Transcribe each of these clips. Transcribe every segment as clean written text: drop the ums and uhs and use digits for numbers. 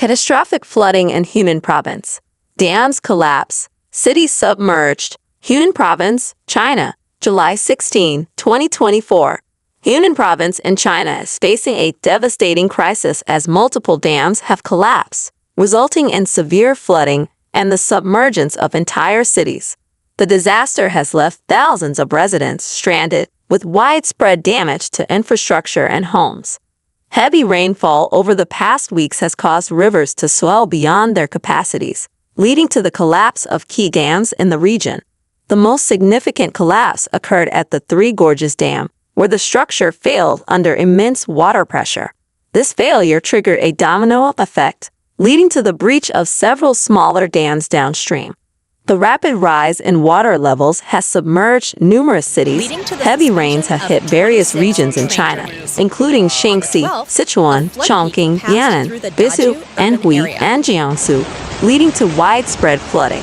Catastrophic flooding in Hunan Province. Dams collapse. Cities submerged. Hunan Province, China, July 16, 2024. Hunan Province in China is facing a devastating crisis as multiple dams have collapsed, resulting in severe flooding and the submergence of entire cities. The disaster has left thousands of residents stranded, with widespread damage to infrastructure and homes. Heavy rainfall over the past weeks has caused rivers to swell beyond their capacities, leading to the collapse of key dams in the region. The most significant collapse occurred at the Three Gorges Dam, where the structure failed under immense water pressure. This failure triggered a domino effect, leading to the breach of several smaller dams downstream. The rapid rise in water levels has submerged numerous cities. Heavy rains have hit various regions in China, including Shaanxi, Sichuan, Chongqing, Yan'an, Bisu, Anhui, and Jiangsu, leading to widespread flooding.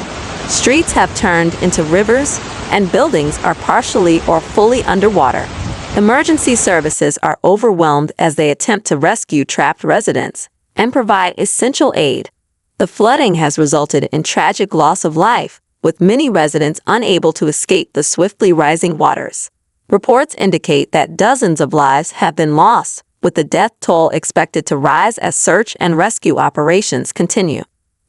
Streets have turned into rivers, and buildings are partially or fully underwater. Emergency services are overwhelmed as they attempt to rescue trapped residents and provide essential aid. The flooding has resulted in tragic loss of life, with many residents unable to escape the swiftly rising waters. Reports indicate that dozens of lives have been lost, with the death toll expected to rise as search and rescue operations continue.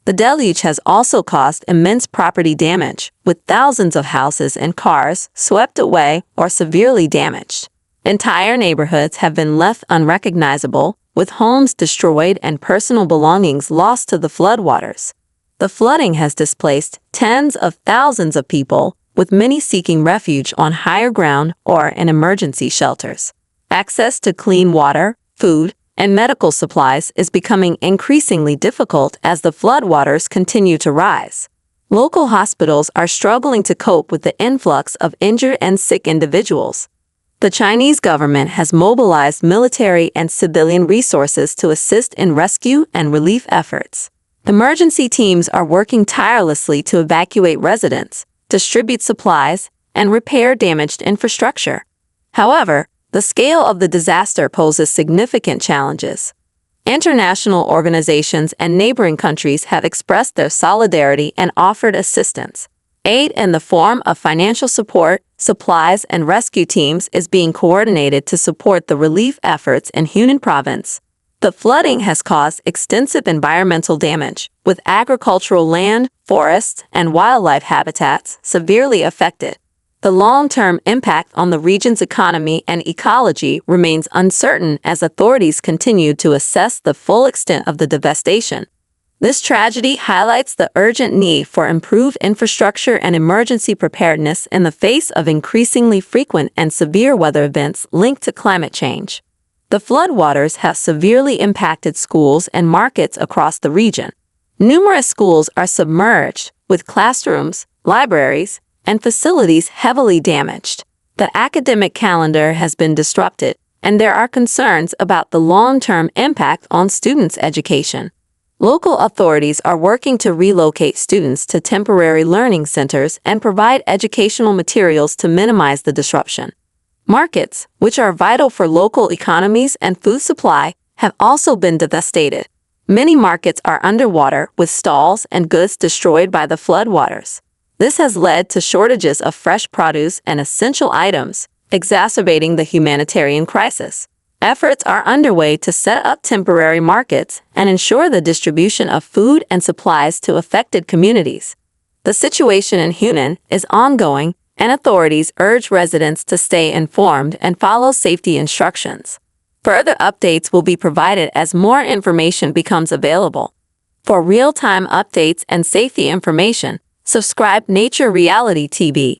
The deluge has also caused immense property damage, with thousands of houses and cars swept away or severely damaged. Entire neighborhoods have been left unrecognizable, with homes destroyed and personal belongings lost to the floodwaters. The flooding has displaced tens of thousands of people, with many seeking refuge on higher ground or in emergency shelters. Access to clean water, food, and medical supplies is becoming increasingly difficult as the floodwaters continue to rise. Local hospitals are struggling to cope with the influx of injured and sick individuals. The Chinese government has mobilized military and civilian resources to assist in rescue and relief efforts. Emergency teams are working tirelessly to evacuate residents, distribute supplies, and repair damaged infrastructure. However, the scale of the disaster poses significant challenges. International organizations and neighboring countries have expressed their solidarity and offered assistance. Aid in the form of financial support, supplies, and rescue teams is being coordinated to support the relief efforts in Hunan Province. The flooding has caused extensive environmental damage, with agricultural land, forests, and wildlife habitats severely affected. The long-term impact on the region's economy and ecology remains uncertain as authorities continue to assess the full extent of the devastation. This tragedy highlights the urgent need for improved infrastructure and emergency preparedness in the face of increasingly frequent and severe weather events linked to climate change. The floodwaters have severely impacted schools and markets across the region. Numerous schools are submerged, with classrooms, libraries, and facilities heavily damaged. The academic calendar has been disrupted, and there are concerns about the long-term impact on students' education. Local authorities are working to relocate students to temporary learning centers and provide educational materials to minimize the disruption. Markets, which are vital for local economies and food supply, have also been devastated. Many markets are underwater, with stalls and goods destroyed by the floodwaters. This has led to shortages of fresh produce and essential items, exacerbating the humanitarian crisis. Efforts are underway to set up temporary markets and ensure the distribution of food and supplies to affected communities. The situation in Hunan is ongoing, and authorities urge residents to stay informed and follow safety instructions. Further updates will be provided as more information becomes available. For real-time updates and safety information, subscribe Nature Reality TV.